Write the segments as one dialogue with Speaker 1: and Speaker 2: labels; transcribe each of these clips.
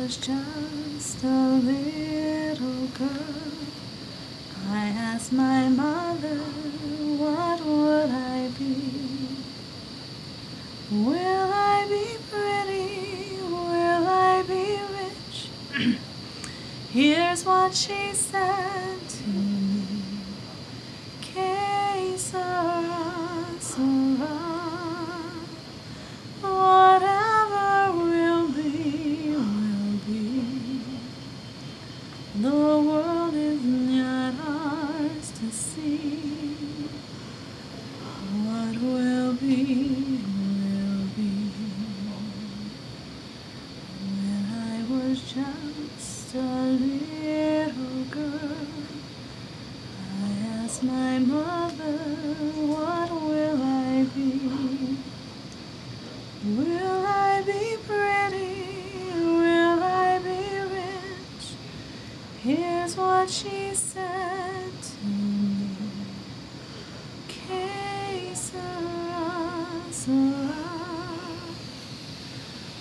Speaker 1: was just a little girl, I asked my mother, what would I be? Will I be pretty? Will I be rich? Here's what she said to me. Que sera, sera. Whatever will be, will be. The world is not ours to see. What will be, will be. When I was just a little girl, I asked my mother, what will I be? Will I be pretty? Will I be rich? Here's what she said to me. Que sera, sera.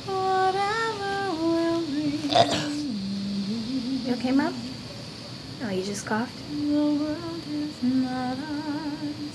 Speaker 1: Whatever will be, will be.
Speaker 2: You okay, Mom? Oh, you just coughed?
Speaker 1: The world is not ours